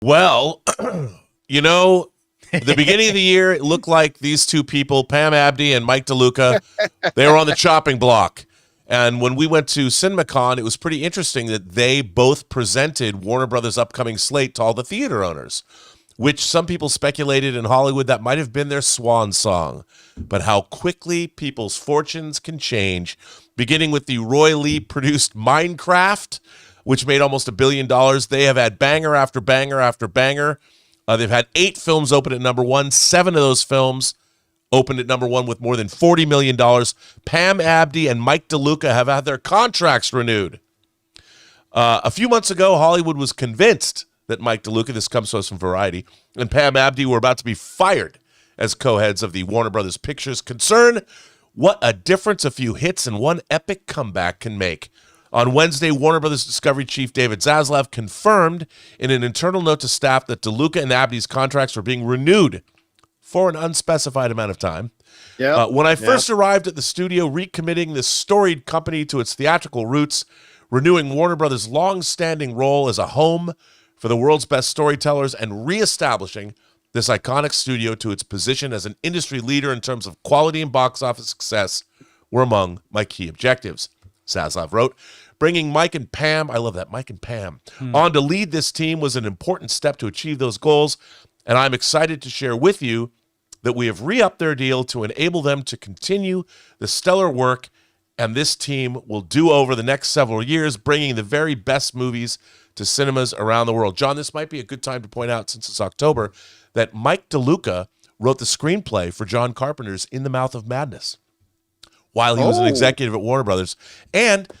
Well, the beginning of the year, it looked like these two people, Pam Abdi and Mike DeLuca, they were on the chopping block. And when we went to CinemaCon, it was pretty interesting that they both presented Warner Brothers' upcoming slate to all the theater owners, which some people speculated in Hollywood that might have been their swan song. But how quickly people's fortunes can change, beginning with the Roy Lee-produced Minecraft, which made almost $1 billion. They have had banger after banger after banger. They've had 8 films open at number 1. 7 of those films opened at number 1 with more than $40 million. Pam Abdi and Mike DeLuca have had their contracts renewed. A few months ago, Hollywood was convinced that Mike DeLuca, this comes to us from Variety, and Pam Abdi were about to be fired as co-heads of the Warner Brothers Pictures concern. What a difference a few hits and one epic comeback can make. On Wednesday, Warner Brothers Discovery chief David Zaslav confirmed in an internal note to staff that DeLuca and Abdi's contracts were being renewed for an unspecified amount of time. When I first arrived at the studio, recommitting this storied company to its theatrical roots, renewing Warner Brothers' long-standing role as a home for the world's best storytellers, and reestablishing this iconic studio to its position as an industry leader in terms of quality and box office success were among my key objectives. Zaslav wrote, bringing Mike and Pam, I love that, Mike and Pam, on to lead this team was an important step to achieve those goals, and I'm excited to share with you that we have re-upped their deal to enable them to continue the stellar work, and this team will do over the next several years, bringing the very best movies to cinemas around the world. John, this might be a good time to point out, since it's October, that Mike DeLuca wrote the screenplay for John Carpenter's In the Mouth of Madness while he was an executive at Warner Brothers. And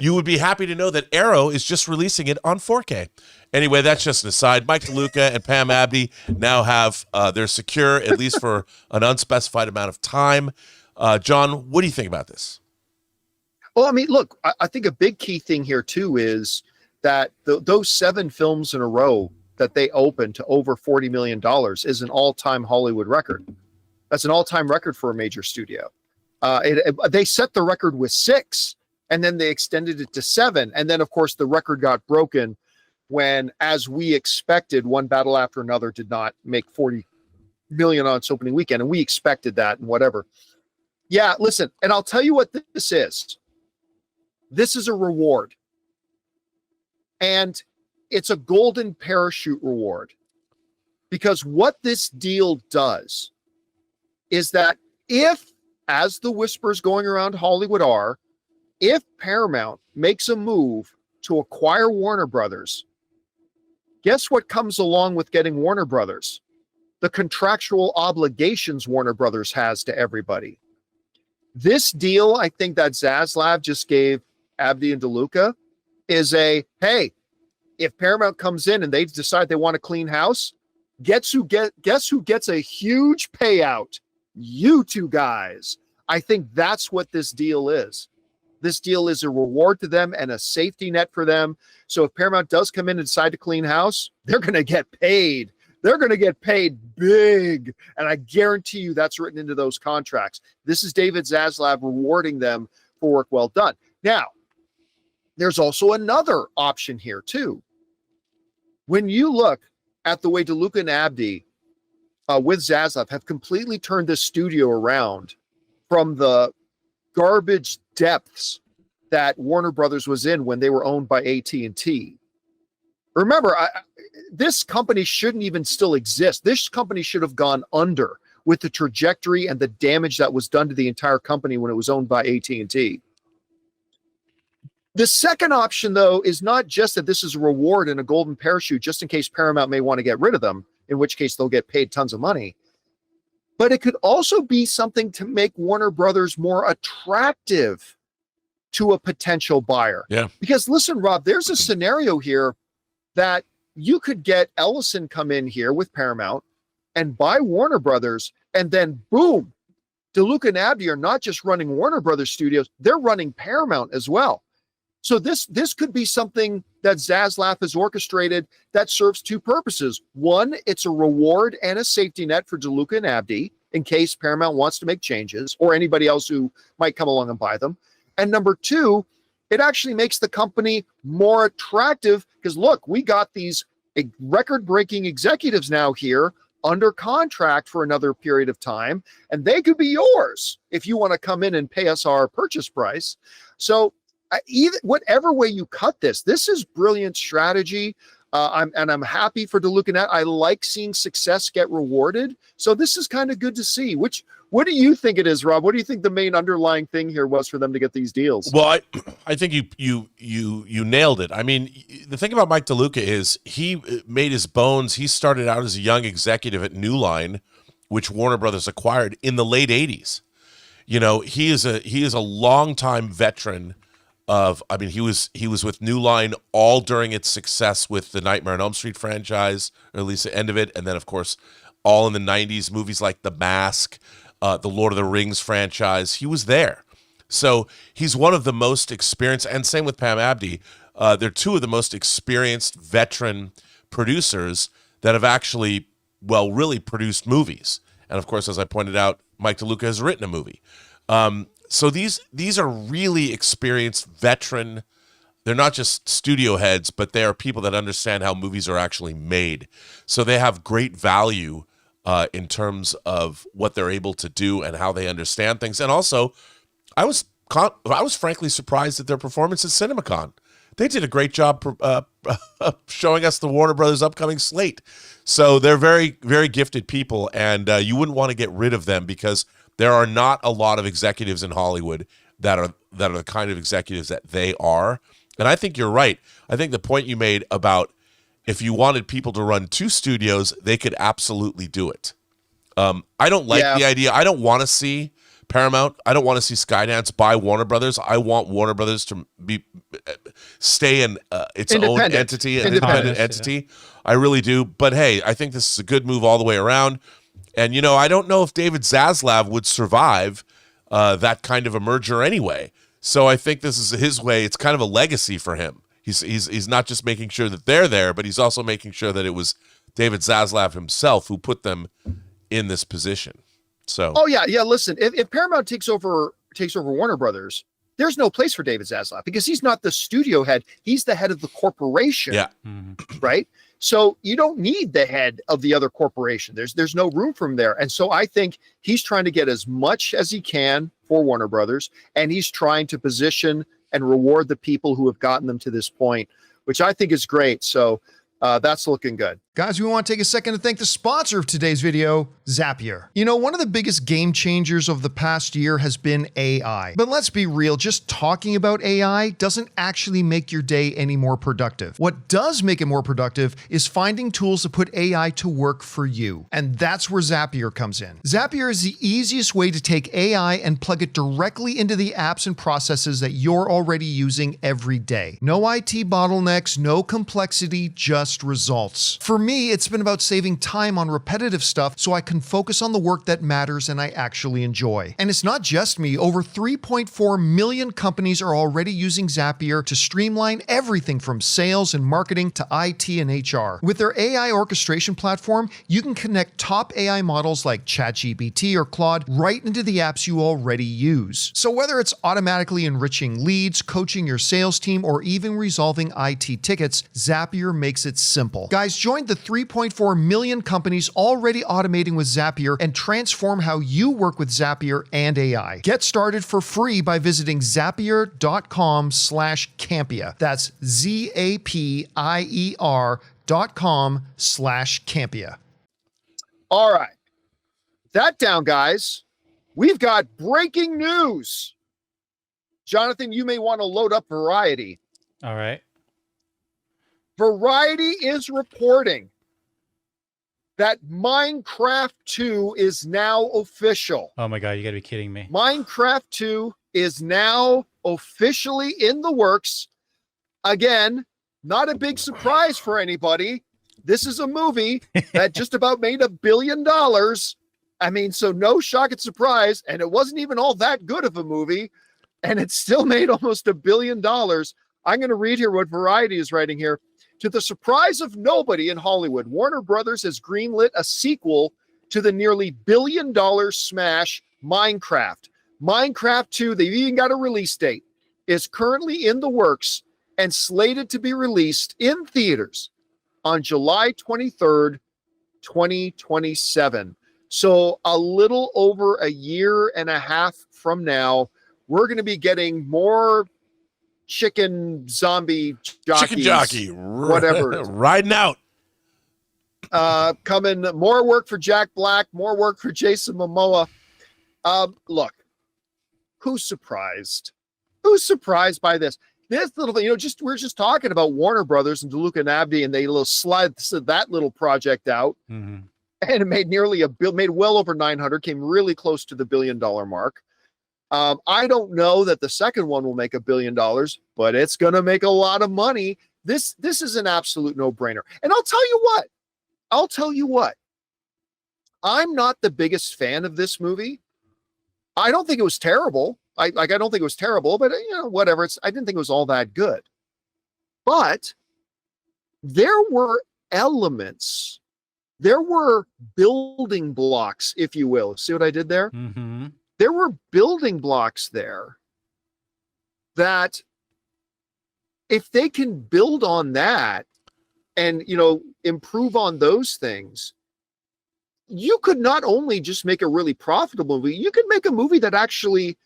you would be happy to know that Arrow is just releasing it on 4K. Anyway, that's just an aside. Mike DeLuca and Pam Abdi now have, they're secure, at least for an unspecified amount of time. John, what do you think about this? Well, I mean, look, I think a big key thing here, too, is that those 7 films in a row that they opened to over $40 million is an all-time Hollywood record. That's an all-time record for a major studio. They set the record with 6, and then they extended it to 7. And then, of course, the record got broken when, as we expected, One Battle After Another did not make $40 million on its opening weekend. And we expected that and whatever. Yeah, listen, and I'll tell you what this is. This is a reward. And it's a golden parachute reward. Because what this deal does is that if, as the whispers going around Hollywood are, if Paramount makes a move to acquire Warner Brothers, guess what comes along with getting Warner Brothers? The contractual obligations Warner Brothers has to everybody. This deal, I think that Zaslav just gave Abdi and DeLuca, is a, hey, if Paramount comes in and they decide they want to clean house, guess who gets a huge payout? You two guys. I think that's what this deal is. This deal is a reward to them and a safety net for them. So if Paramount does come in and decide to clean house, they're going to get paid. They're going to get paid big. And I guarantee you that's written into those contracts. This is David Zaslav rewarding them for work well done. Now, there's also another option here too. When you look at the way DeLuca and Abdi with Zaslav have completely turned this studio around from the garbage depths that Warner Brothers was in when they were owned by AT&T. Remember, this company shouldn't even still exist. This company should have gone under with the trajectory and the damage that was done to the entire company when it was owned by AT&T. The second option, though, is not just that this is a reward and a golden parachute just in case Paramount may want to get rid of them, in which case they'll get paid tons of money. But it could also be something to make Warner Brothers more attractive to a potential buyer. Yeah. Because listen, Rob, there's a scenario here that you could get Ellison come in here with Paramount and buy Warner Brothers, and then boom, DeLuca and Abdi are not just running Warner Brothers studios, they're running Paramount as well. So this could be something that Zaslav has orchestrated that serves two purposes. One, it's a reward and a safety net for DeLuca and Abdi in case Paramount wants to make changes or anybody else who might come along and buy them. And number two, it actually makes the company more attractive because look, we got these record-breaking executives now here under contract for another period of time, and they could be yours if you want to come in and pay us our purchase price. So either whatever way you cut this is brilliant strategy. I'm happy for DeLuca. I like seeing success get rewarded. So this is kind of good to see. What do you think it is, Rob? What do you think the main underlying thing here was for them to get these deals? Well, I think you nailed it. I mean, the thing about Mike DeLuca is he made his bones. He started out as a young executive at New Line, which Warner Brothers acquired in the late 80s. You know, he is a longtime veteran of, I mean, he was with New Line all during its success with the Nightmare on Elm Street franchise, or at least the end of it, and then of course all in the 90s, movies like The Mask, the Lord of the Rings franchise. He was there. So he's one of the most experienced, and same with Pam Abdy. They're two of the most experienced veteran producers that have actually, well, really produced movies. And of course, as I pointed out, Mike DeLuca has written a movie. So these are really experienced veteran. They're not just studio heads, but they are people that understand how movies are actually made. So they have great value in terms of what they're able to do and how they understand things. And also, I was frankly surprised at their performance at CinemaCon. They did a great job showing us the Warner Brothers upcoming slate. So they're very, very gifted people, and you wouldn't want to get rid of them because there are not a lot of executives in Hollywood that are the kind of executives that they are. And I think you're right. I think the point you made about if you wanted people to run two studios, they could absolutely do it. I don't like the idea. I don't want to see Paramount. I don't want to see Skydance buy Warner Brothers. I want Warner Brothers to stay in its own entity, an independent entity. I really do. But hey, I think this is a good move all the way around. And, you know, I don't know if David Zaslav would survive that kind of a merger anyway. So I think this is his way. It's kind of a legacy for him. He's not just making sure that they're there, but he's also making sure that it was David Zaslav himself who put them in this position. So. Oh yeah. Listen, if Paramount takes over Warner Brothers, there's no place for David Zaslav because he's not the studio head. He's the head of the corporation. Yeah. Right. So you don't need the head of the other corporation. There's no room for him there. And so I think he's trying to get as much as he can for Warner Brothers, and he's trying to position and reward the people who have gotten them to this point, which I think is great. So that's looking good. Guys, we want to take a second to thank the sponsor of today's video, Zapier. You know, one of the biggest game changers of the past year has been AI. But let's be real, just talking about AI doesn't actually make your day any more productive. What does make it more productive is finding tools to put AI to work for you. And that's where Zapier comes in. Zapier is the easiest way to take AI and plug it directly into the apps and processes that you're already using every day. No IT bottlenecks, no complexity, just results. For me, it's been about saving time on repetitive stuff so I can focus on the work that matters and I actually enjoy. And it's not just me. Over 3.4 million companies are already using Zapier to streamline everything from sales and marketing to IT and HR. With their AI orchestration platform, you can connect top AI models like ChatGPT or Claude right into the apps you already use. So whether it's automatically enriching leads, coaching your sales team, or even resolving IT tickets, Zapier makes it simple. Guys, join the 3.4 million companies already automating with Zapier and transform how you work with Zapier and AI. Get started for free by visiting zapier.com/Campea. That's ZAPIER.com/Campea. All right. That down, guys. We've got breaking news. Jonathan, you may want to load up Variety. All right. Variety is reporting that Minecraft 2 is now official. Oh my God, you gotta be kidding me. Minecraft 2 is now officially in the works. Again, not a big surprise for anybody. This is a movie that just about made $1 billion. I mean, so no shock and surprise. And it wasn't even all that good of a movie. And it still made almost $1 billion. I'm going to read here what Variety is writing here. To the surprise of nobody in Hollywood, Warner Brothers has greenlit a sequel to the nearly $1 billion smash Minecraft. Minecraft 2, they've even got a release date, is currently in the works and slated to be released in theaters on July 23rd, 2027. So a little over a year and a half from now, we're going to be getting more chicken zombie jockeys. Chicken jockey. Whatever it is. Riding out. Coming, more work for Jack Black, more work for Jason Momoa. Look, who's surprised? Who's surprised by this? This little thing, we're just talking about Warner Brothers and DeLuca and Abdi, and they little slide that little project out, and it made made well over 900, came really close to the $1 billion mark. I don't know that the second one will make $1 billion, but it's going to make a lot of money. This is an absolute no-brainer. And I'll tell you what. I'm not the biggest fan of this movie. I don't think it was terrible. I don't think it was terrible, but whatever. I didn't think it was all that good. But there were elements, there were building blocks, if you will. See what I did there? Mm-hmm. There were building blocks there that if they can build on that and, improve on those things, you could not only just make a really profitable movie, you could make a movie that actually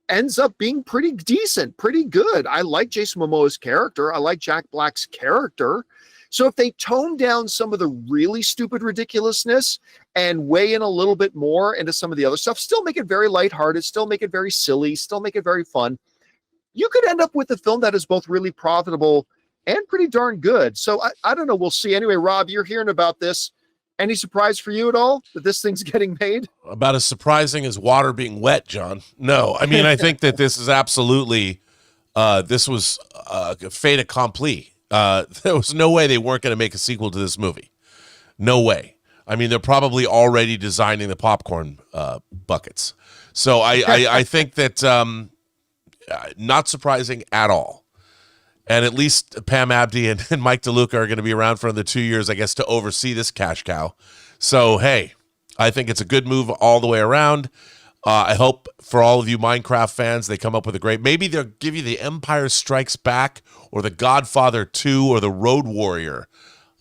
ends up being pretty decent, pretty good. I like Jason Momoa's character. I like Jack Black's character. So if they tone down some of the really stupid ridiculousness and weigh in a little bit more into some of the other stuff, still make it very lighthearted, still make it very silly, still make it very fun, you could end up with a film that is both really profitable and pretty darn good. So I don't know. We'll see. Anyway, Rob, you're hearing about this. Any surprise for you at all that this thing's getting made? About as surprising as water being wet, John. No, I mean, I think that this is absolutely, this was a fait accompli. There was no way they weren't going to make a sequel to this movie. No way. I mean, they're probably already designing the popcorn buckets. So I think that not surprising at all. And at least Pam Abdi and Mike DeLuca are going to be around for another 2 years, I guess, to oversee this cash cow. So, hey, I think it's a good move all the way around. I hope for all of you Minecraft fans, they come up with a great, maybe they'll give you the Empire Strikes Back or the Godfather 2 or the Road Warrior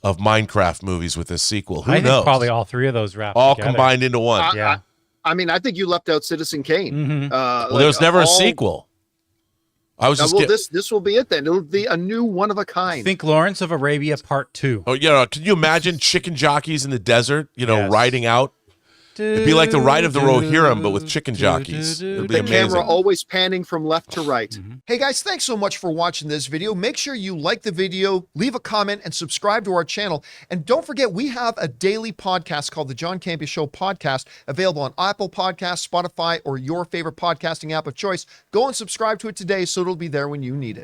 of Minecraft movies with this sequel. Who knows? Think probably all three of those wrapped all together. combined into one. Yeah. I mean, I think you left out Citizen Kane. Mm-hmm. Well, there was never a sequel. I was just this will be it then. It'll be a new one of a kind. Think Lawrence of Arabia Part 2. Oh, can you imagine chicken jockeys in the desert, Yes. riding out? It'd be like the Ride of the Rohirrim, but with chicken jockeys. It'd be the amazing. camera always panning from left to right. Mm-hmm. Hey guys, thanks so much for watching this video. Make sure you like the video, leave a comment, and subscribe to our channel. And don't forget, we have a daily podcast called the John Campea Show podcast, available on Apple Podcasts, Spotify, or your favorite podcasting app of choice. Go and subscribe to it today so it'll be there when you need it.